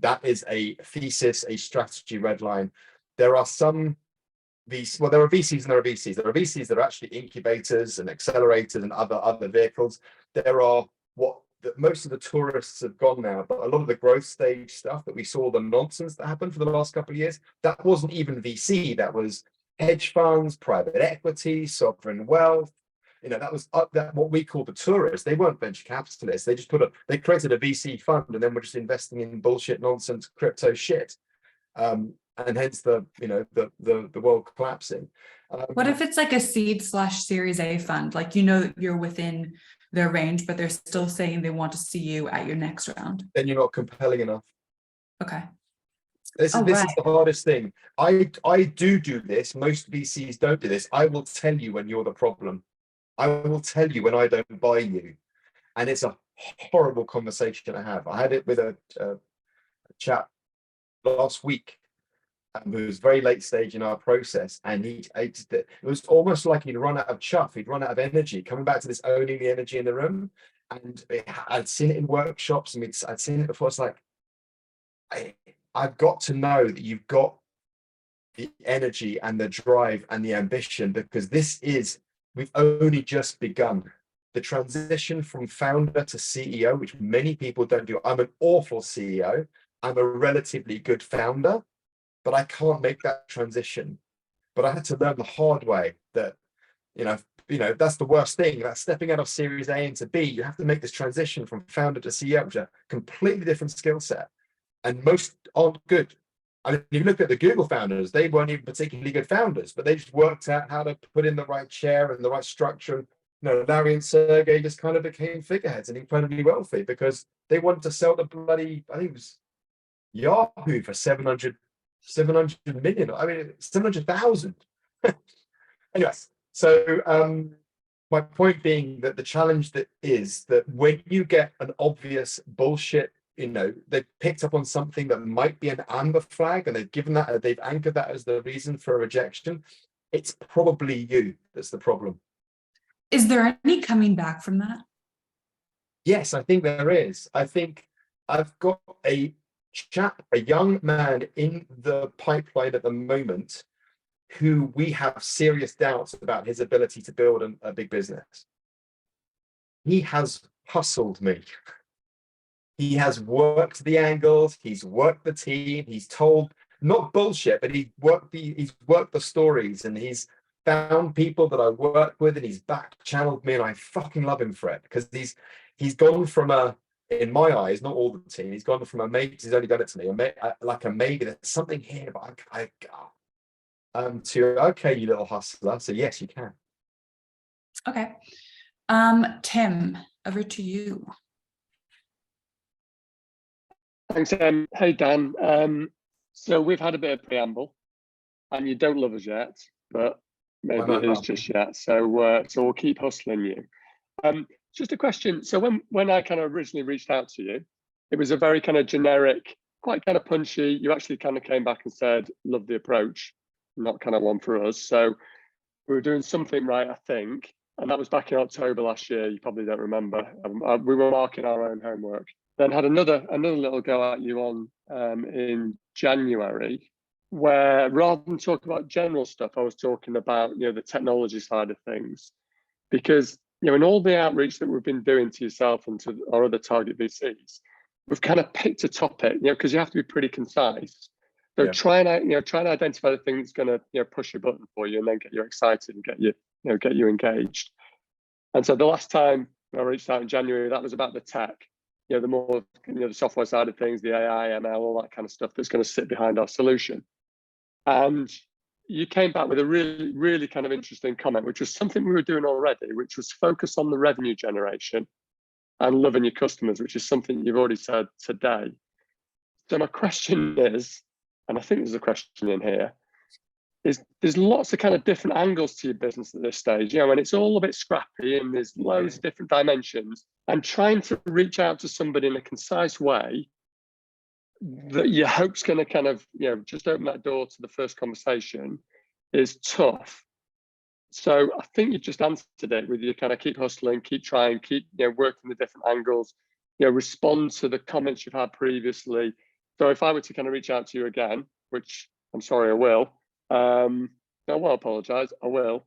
[SPEAKER 1] That is a thesis, a strategy red line. There are some VCs, there are VCs and there are VCs. There are VCs that are actually incubators and accelerators and other vehicles. There are most of the tourists have gone now, but a lot of the growth stage stuff that we saw, the nonsense that happened for the last couple of years, that wasn't even VC. That was hedge funds, private equity, sovereign wealth. That was what we call the tourists. They weren't venture capitalists. They just they created a VC fund and then were just investing in bullshit, nonsense, crypto shit. And hence the world collapsing.
[SPEAKER 3] What if it's like a seed/Series A fund? You're within their range, but they're still saying they want to see you at your next round.
[SPEAKER 1] Then you're not compelling enough.
[SPEAKER 3] Okay.
[SPEAKER 1] This is the hardest thing. I do this. Most VCs don't do this. I will tell you when you're the problem. I will tell you when I don't buy you. And it's a horrible conversation to have. I had it with a chap last week. It was very late stage in our process, and it was almost like he'd run out of chuff, he'd run out of energy, coming back to this owning the energy in the room. And I'd seen it in workshops, and I'd seen it before. It's like, I've got to know that you've got the energy and the drive and the ambition, because we've only just begun. the transition from founder to CEO, which many people don't do. I'm an awful CEO. I'm a relatively good founder, but I can't make that transition. But I had to learn the hard way that, you know, that's the worst thing. That's stepping out of Series A into B. You have to make this transition from founder to CEO, which is a completely different skill set. And most aren't good. I mean, if you look at the Google founders, they weren't even particularly good founders, but they just worked out how to put in the right chair and the right structure. And, you know, Larry and Sergey just kind of became figureheads and incredibly wealthy because they wanted to sell the bloody, I think it was Yahoo for 700 million. I mean, 700,000. Anyways, so my point being that the challenge that is that when you get an obvious bullshit, you know, they've picked up on something that might be an amber flag and they've anchored that as the reason for a rejection, it's probably you that's the problem.
[SPEAKER 3] Is there any coming back from that?
[SPEAKER 1] Yes, I think there is. I think I've got a young man in the pipeline at the moment who we have serious doubts about his ability to build a big business. He has hustled me. He has worked the angles, he's worked the team, he's told not bullshit, but he's worked the stories, and he's found people that I work with, and he's back channeled me, and I fucking love him for it because he's gone from in my eyes, not all the team, he's gone from a maybe, he's only done it to me, like a maybe there's something here, but to okay, you little hustler. So yes, you can.
[SPEAKER 3] Okay. Tim, over to you.
[SPEAKER 5] Thanks, hey Dan. So we've had a bit of preamble, and you don't love us yet, but maybe it is just yet. So we'll keep hustling you. Just a question. So when I kind of originally reached out to you, it was a very kind of generic, quite kind of punchy. You actually kind of came back and said, "Love the approach," not kind of one for us. So we were doing something right, I think, and that was back in October last year. You probably don't remember. We were marking our own homework. Then had another little go at you on in January, where rather than talk about general stuff, I was talking about, you know, the technology side of things, because, you know, in all the outreach that we've been doing to yourself and to our other target VCs, we've kind of picked a topic, you know, because you have to be pretty concise. So try and identify the thing that's going to, you know, push your button for you and then get you excited and get you engaged. And so the last time I reached out in January, that was about the tech. You know, the more, you know, the software side of things, the AI, ML, all that kind of stuff that's going to sit behind our solution. And you came back with a really, really kind of interesting comment, which was something we were doing already, which was focus on the revenue generation and loving your customers, which is something you've already said today. So my question is, and I think there's a question in here, is there's lots of kind of different angles to your business at this stage, you know, and it's all a bit scrappy and there's loads of different dimensions, and trying to reach out to somebody in a concise way that you hope's going to kind of, you know, just open that door to the first conversation is tough. So I think you just answered it with you kind of keep hustling, keep trying, keep, you know, working the different angles, you know, respond to the comments you've had previously. So if I were to kind of reach out to you again, which I'm sorry I will, I won't apologize, I will.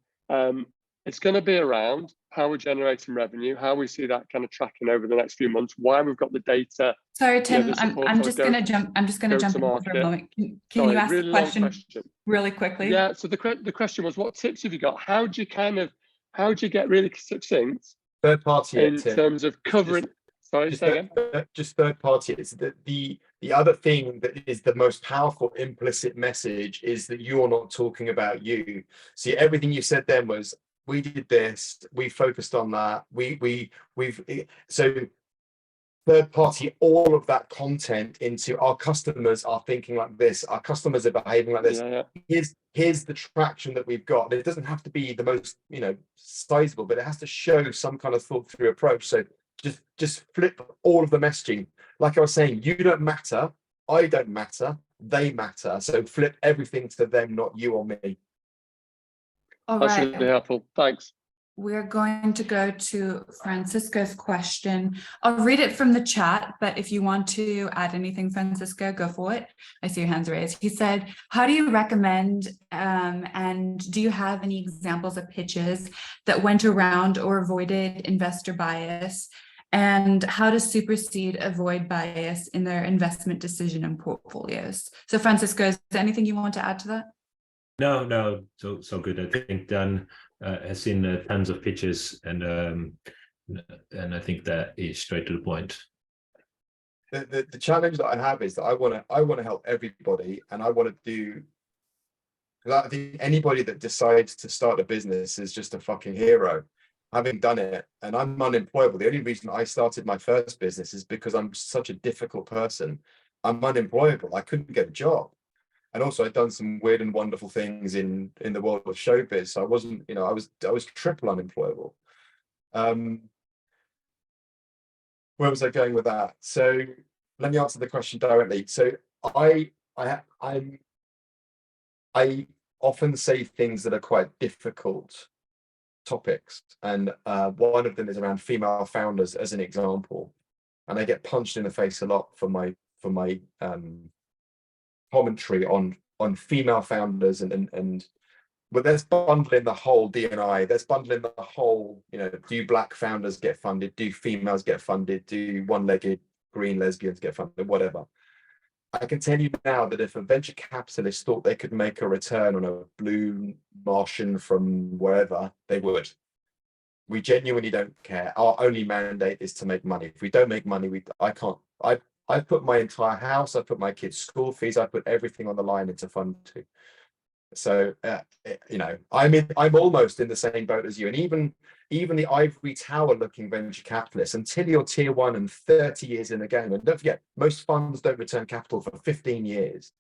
[SPEAKER 5] It's going to be around how we're generating revenue, how we see that kind of tracking over the next few months, why we've got the data.
[SPEAKER 3] Sorry, Tim, I'm just going to jump in for a moment. Can you ask the question really quickly?
[SPEAKER 5] Yeah, so the question was, what tips have you got? How do you get really succinct?
[SPEAKER 1] Third party
[SPEAKER 5] in terms of covering.
[SPEAKER 1] Just third party. It's the other thing that is the most powerful implicit message is that you're not talking about you. See, everything you said then was, we did this, we focused on that, so third party all of that content into our customers are thinking like this, our customers are behaving like this. Here's the traction that we've got. It doesn't have to be the most, you know, sizable, but it has to show some kind of thought through approach. So just flip all of the messaging. Like I was saying, you don't matter, I don't matter, they matter. So flip everything to them, not you or me.
[SPEAKER 5] That's really helpful. Thanks.
[SPEAKER 3] we're going to go to Francisco's question. I'll read it from the chat, but if you want to add anything, Francisco, go for it. I see your hands raised. He said, how do you recommend and do you have any examples of pitches that went around or avoided investor bias? And how does Superseed avoid bias in their investment decision and portfolios? So Francisco, is there anything you want to add to that?
[SPEAKER 6] No, so good. I think Dan has seen tons of pitches, and I think that is straight to the point.
[SPEAKER 1] The challenge that I have is that I want to help everybody, and I want to do. I think anybody that decides to start a business is just a fucking hero, having done it. And I'm unemployable. The only reason I started my first business is because I'm such a difficult person. I'm unemployable. I couldn't get a job. And also I'd done some weird and wonderful things in the world of showbiz. So I wasn't, you know, I was triple unemployable. Where was I going with that? So let me answer the question directly. So I often say things that are quite difficult topics, and one of them is around female founders as an example. And I get punched in the face a lot for my commentary on female founders and but there's bundling the whole D&I, there's bundling the whole, you know, do black founders get funded, do females get funded, do one-legged green lesbians get funded, whatever. I can tell you now that if a venture capitalist thought they could make a return on a blue Martian from wherever, they would. We genuinely don't care. Our only mandate is to make money. If we don't make money, I put my entire house, I put my kids' school fees, I put everything on the line into fund two. So you know, I'm almost in the same boat as you. And even the ivory tower looking venture capitalists, until you're tier one and 30 years in the game, and don't forget, most funds don't return capital for 15 years.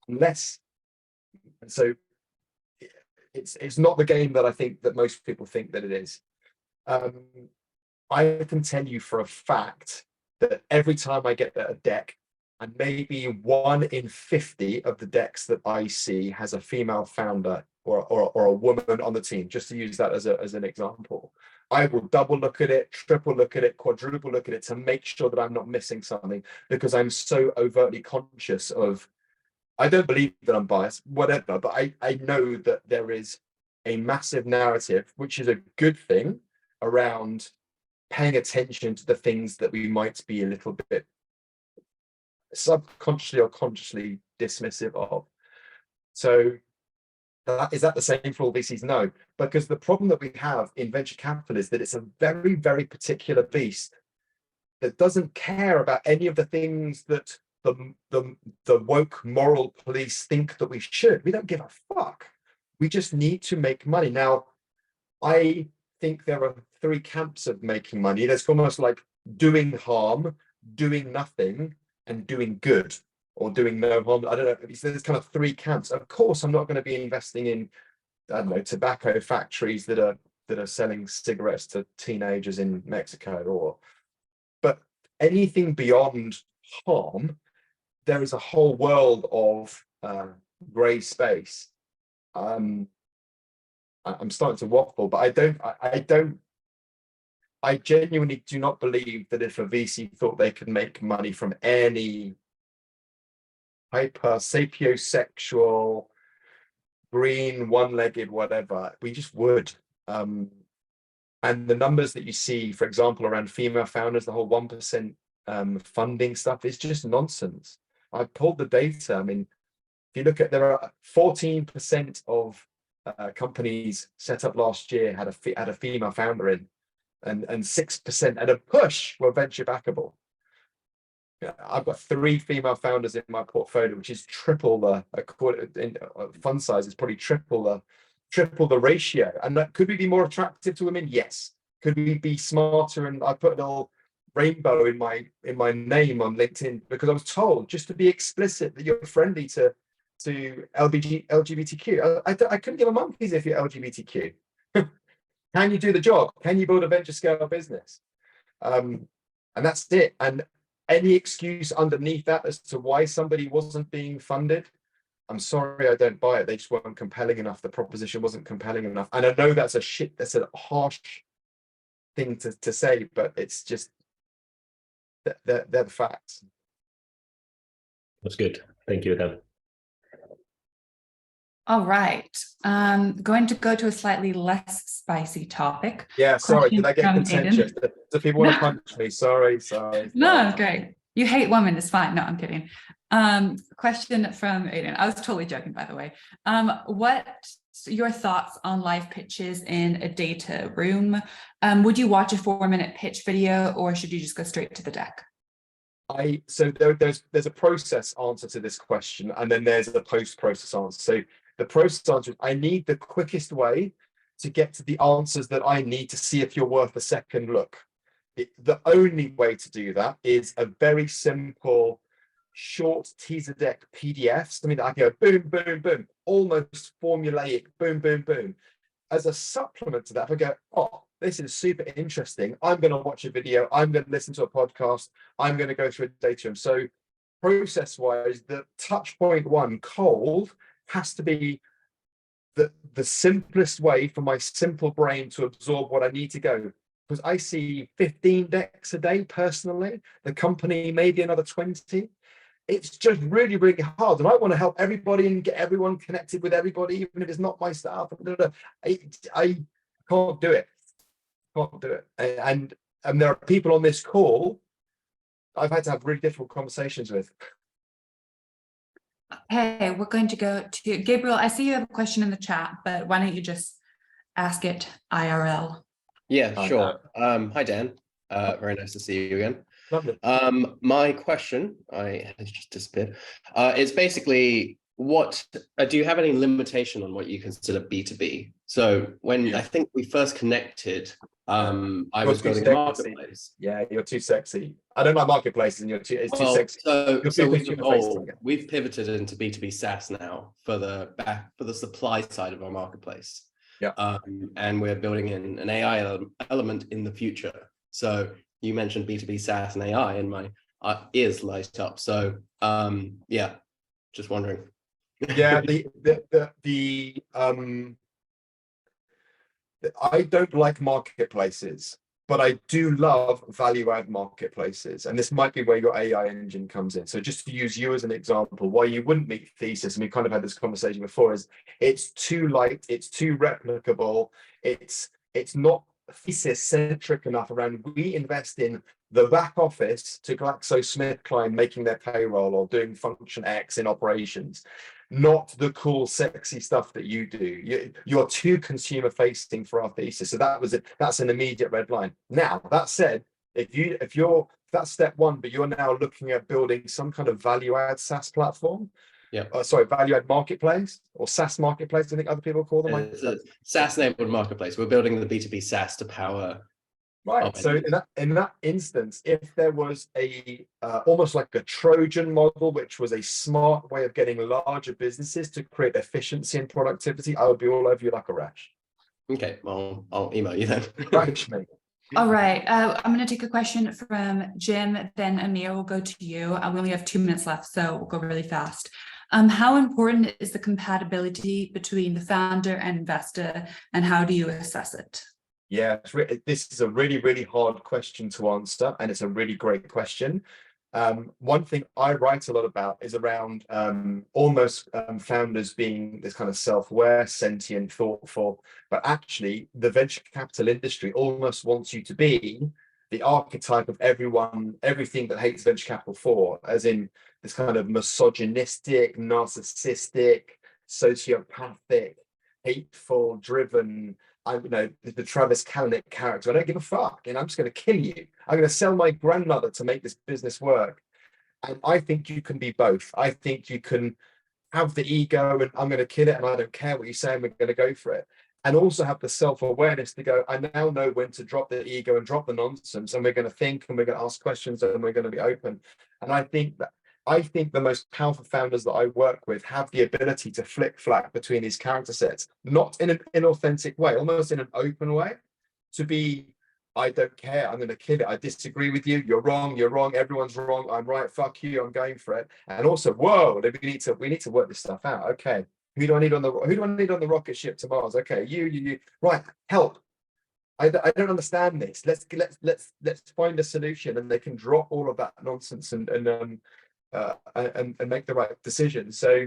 [SPEAKER 1] Unless, so it's not the game that I think that most people think that it is. I can tell you for a fact that every time I get a deck, and maybe 1 in 50 of the decks that I see has a female founder or a woman on the team, just to use that as an example, I will double look at it, triple look at it, quadruple look at it to make sure that I'm not missing something, because I'm so overtly conscious of, I don't believe that I'm biased, whatever, but I know that there is a massive narrative, which is a good thing, around paying attention to the things that we might be a little bit subconsciously or consciously dismissive of. So is that the same for all VCs? No, because the problem that we have in venture capital is that it's a very, very particular beast that doesn't care about any of the things that the woke moral police think that we should. We don't give a fuck. We just need to make money. Now, I think there are 3 camps of making money. There's almost like doing harm, doing nothing, and doing good, or doing no harm. I don't know. There's kind of 3 camps. Of course, I'm not going to be investing in, I don't know, tobacco factories that are selling cigarettes to teenagers in Mexico, but anything beyond harm, there is a whole world of grey space. I'm starting to waffle, but I genuinely do not believe that if a VC thought they could make money from any hyper sapiosexual, green, one-legged, whatever, we just would. And the numbers that you see, for example, around female founders, the whole 1% funding stuff is just nonsense. I pulled the data. I mean, if you look at, there are 14% of companies set up last year had a female founder in. And 6% at a push were venture backable. Yeah, I've got 3 female founders in my portfolio, which is triple the fund size is probably triple the ratio. And that, could we be more attractive to women? Yes. Could we be smarter? And I put a little rainbow in my name on LinkedIn because I was told just to be explicit that you're friendly to LGBTQ. I couldn't give a monkeys if you're LGBTQ. Can you do the job? Can you build a venture scale business? And that's it. And any excuse underneath that as to why somebody wasn't being funded, I'm sorry, I don't buy it. They just weren't compelling enough. The proposition wasn't compelling enough. And I know that's that's a harsh thing to say, but it's just they're the facts.
[SPEAKER 6] That's good. Thank you, Dan.
[SPEAKER 3] All right. Going to go to a slightly less spicy topic.
[SPEAKER 1] Yeah, sorry,
[SPEAKER 3] Question
[SPEAKER 1] did I get
[SPEAKER 3] from
[SPEAKER 1] contentious?
[SPEAKER 3] Aiden.
[SPEAKER 1] Do people want to punch me? Sorry.
[SPEAKER 3] No, it's great. You hate women, it's fine. No, I'm kidding. Question from Aiden. I was totally joking, by the way. What's your thoughts on live pitches in a data room? Would you watch a 4-minute pitch video, or should you just go straight to the deck?
[SPEAKER 1] So there's a process answer to this question, and then there's a post-process answer. So the process answer is I need the quickest way to get to the answers that I need to see if you're worth a second look. The only way to do that is a very simple short teaser deck PDF, something that I can go boom, boom, boom, almost formulaic, boom, boom, boom. As a supplement to that, I go, oh, this is super interesting. I'm going to watch a video. I'm going to listen to a podcast. I'm going to go through a data room. So process-wise, the touch point one, cold, has to be the simplest way for my simple brain to absorb what I need to go. Because I see 15 decks a day personally, the company maybe another 20. It's just really, really hard. And I want to help everybody and get everyone connected with everybody, even if it's not my staff. I can't do it. Can't do it. And there are people on this call I've had to have really difficult conversations with.
[SPEAKER 3] Hey, we're going to go to Gabriel. I see you have a question in the chat, but why don't you just ask it IRL?
[SPEAKER 7] Yeah, sure. Hi, Dan. Very nice to see you again.
[SPEAKER 1] Lovely.
[SPEAKER 7] My question, has just disappeared. It's basically do you have any limitation on what you consider B2B? So when I think we first connected, I was building a marketplace.
[SPEAKER 1] Yeah, you're too sexy. I don't like marketplaces, and it's too sexy.
[SPEAKER 7] So we've pivoted into B2B SaaS now for the supply side of our marketplace.
[SPEAKER 1] Yeah.
[SPEAKER 7] And we're building in an AI element in the future. So you mentioned B2B SaaS and AI, and my ears light up. So yeah, just wondering.
[SPEAKER 1] Yeah, I don't like marketplaces, but I do love value-add marketplaces. And this might be where your AI engine comes in. So just to use you as an example, why you wouldn't meet thesis, and we kind of had this conversation before, is it's too light, it's too replicable, it's not thesis-centric enough around we invest in the back office to GlaxoSmithKline making their payroll or doing function X in operations, not the cool, sexy stuff that you do. You're too consumer facing for our thesis. So that's an immediate red line. Now, that said, that's step one, but you're now looking at building some kind of value add SaaS platform.
[SPEAKER 7] Yeah.
[SPEAKER 1] Value add marketplace or SaaS marketplace, I think other people call them.
[SPEAKER 7] It's a SaaS enabled marketplace. We're building the B2B SaaS to power.
[SPEAKER 1] Right. So in that instance, if there was a almost like a Trojan model, which was a smart way of getting larger businesses to create efficiency and productivity, I would be all over you like a rash.
[SPEAKER 7] Okay, well, I'll email you then.
[SPEAKER 1] Rash me.
[SPEAKER 3] All right. I'm going to take a question from Jim, then Amir will go to you. We only have 2 minutes left, so we'll go really fast. How important is the compatibility between the founder and investor, and how do you assess it?
[SPEAKER 1] Yeah, this is a really, really hard question to answer, and it's a really great question. One thing I write a lot about is around almost founders being this kind of self-aware, sentient, thoughtful, but actually the venture capital industry almost wants you to be the archetype of everything that hates venture capital for, as in this kind of misogynistic, narcissistic, sociopathic, hateful, driven, the Travis Kalanick character. I don't give a fuck, and I'm just going to kill you. I'm going to sell my grandmother to make this business work. And I think you can be both. I think you can have the ego and I'm going to kill it and I don't care what you say and we're going to go for it. And also have the self-awareness to go, I now know when to drop the ego and drop the nonsense, and we're going to think and we're going to ask questions and we're going to be open. And I think the most powerful founders that I work with have the ability to flick-flack between these character sets, not in an inauthentic way, almost in an open way, to be I don't care. I'm going to kill it. I disagree with you. You're wrong. You're wrong. Everyone's wrong. I'm right. Fuck you. I'm going for it. And also, whoa, we need to work this stuff out. Okay, who do I need on the rocket ship to Mars? Okay, you. Right, help. I don't understand this. Let's find a solution, and they can drop all of that nonsense and make the right decision. So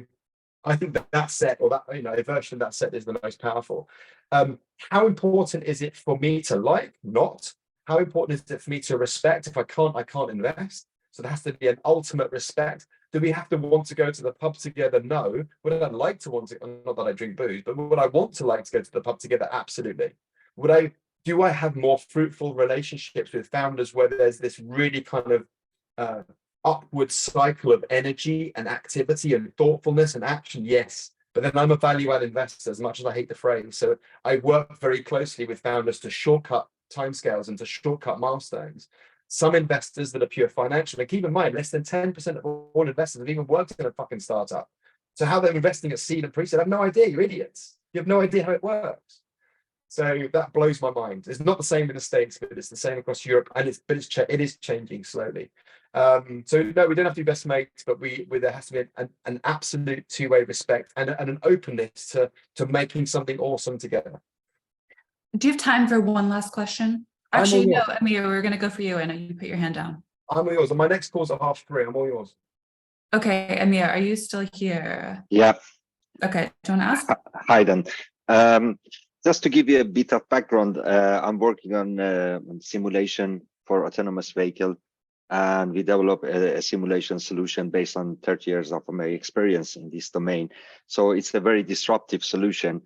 [SPEAKER 1] I think that set, or that, a version of that set is the most powerful. How important is it for me to like? Not. How important is it for me to respect? If I can't invest. So there has to be an ultimate respect. Do we have to want to go to the pub together? No. Would I like to want to? Not that I drink booze, but would I want to like to go to the pub together? Absolutely. Do I have more fruitful relationships with founders where there's this really kind of upward cycle of energy and activity and thoughtfulness and action? Yes. But then I'm a value-add investor, as much as I hate the phrase. So I work very closely with founders to shortcut timescales and to shortcut milestones. Some investors that are pure financial, and keep in mind, less than 10% of all investors have even worked in a fucking startup. So how they're investing at seed and pre-seed, I have no idea. You're idiots. You have no idea how it works. So that blows my mind. It's not the same in the States, but it's the same across Europe, and it is changing slowly. So no, we don't have to be best mates, but there has to be an absolute two-way respect and an openness to making something awesome together.
[SPEAKER 3] Do you have time for one last question? Actually, no, Amir, we're going to go for you. I know you put your hand down.
[SPEAKER 1] I'm all yours. And my next call's at 3:30. I'm all yours.
[SPEAKER 3] Okay, Amir, are you still here?
[SPEAKER 8] Yeah.
[SPEAKER 3] Okay, do you want to ask?
[SPEAKER 8] Hi, Dan. Just to give you a bit of background, I'm working on simulation for autonomous vehicle, and we develop a simulation solution based on 30 years of my experience in this domain. So it's a very disruptive solution.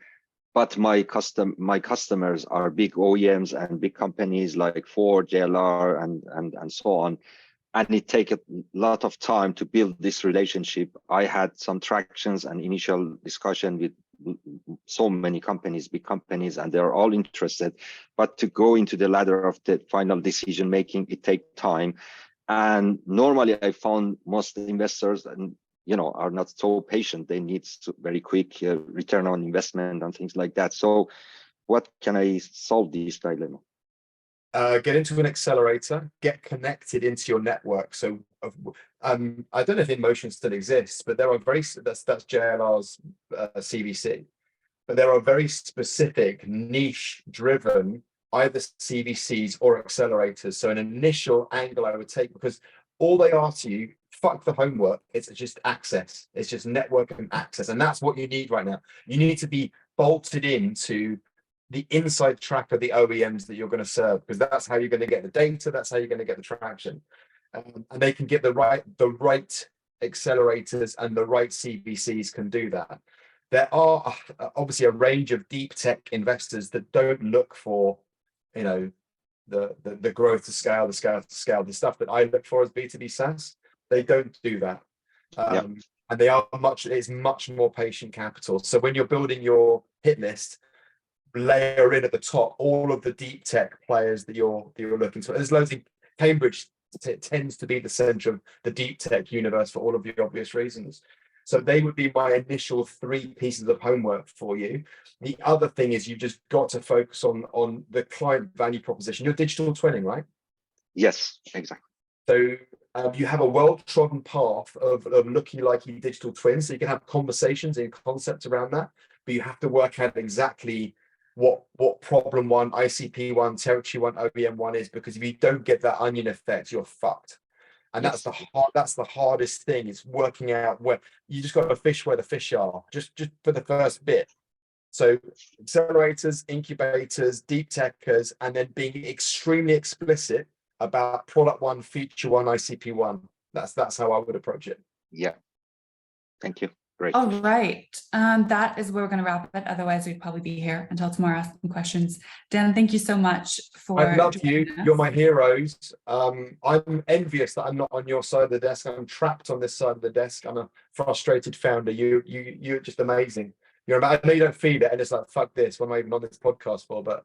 [SPEAKER 8] But my customers are big OEMs and big companies like Ford, JLR, and so on. And it takes a lot of time to build this relationship. I had some tractions and initial discussion with so many companies, big companies, and they're all interested. But to go into the ladder of the final decision making, it takes time. And normally I found most investors are not so patient. They need very quick return on investment and things like that. So what can I solve this dilemma?
[SPEAKER 1] Get into an accelerator, get connected into your network. So I don't know if InMotion still exists, but there are that's JLR's CVC, but there are very specific niche driven either CVCs or accelerators. So an initial angle I would take, because all they are to you, fuck the homework, it's just access. It's just network and access. And that's what you need right now. You need to be bolted into the inside track of the OEMs that you're going to serve, because that's how you're going to get the data. That's how you're going to get the traction. And they can get the right accelerators, and the right CVCs can do that. There are obviously a range of deep tech investors that don't look for, the growth to scale, the stuff that I look for as B2B SaaS. They don't do that. And it's much more patient capital. So when you're building your hit list, layer in at the top all of the deep tech players that you're looking for. There's loads of Cambridge tends to be the center of the deep tech universe for all of the obvious reasons. So they would be my initial 3 pieces of homework for you. The other thing is you just got to focus on the client value proposition. You're digital twinning, right?
[SPEAKER 8] Yes, exactly.
[SPEAKER 1] So you have a well-trodden path of looking like you digital twins. So you can have conversations and concepts around that, but you have to work out exactly what problem 1, ICP 1, territory 1, OEM 1 is, because if you don't get that onion effect, you're fucked. And that's the hardest thing, is working out where you just got to fish where the fish are, just for the first bit. So accelerators, incubators, deep techers, and then being extremely explicit about product 1, feature 1, ICP 1. That's how I would approach it.
[SPEAKER 8] Yeah. Thank you. Great.
[SPEAKER 3] All right. That is where we're going to wrap it. Otherwise, we'd probably be here until tomorrow asking questions. Dan, thank you so much for.
[SPEAKER 1] I love you. You're my heroes. I'm envious that I'm not on your side of the desk. I'm trapped on this side of the desk. I'm a frustrated founder. You're just amazing. I know you don't feel it, and it's like, fuck this. What am I even on this podcast for? But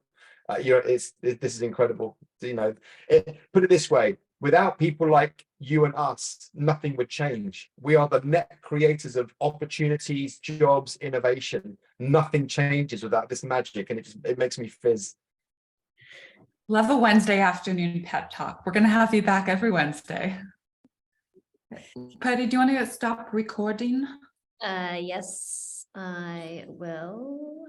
[SPEAKER 1] this is incredible. Put it this way. Without people like you and us, nothing would change. We are the net creators of opportunities, jobs, innovation. Nothing changes without this magic, and it makes me fizz.
[SPEAKER 3] Love a Wednesday afternoon pep talk. We're gonna have you back every Wednesday. Patty, do you want to stop recording?
[SPEAKER 2] Yes, I will.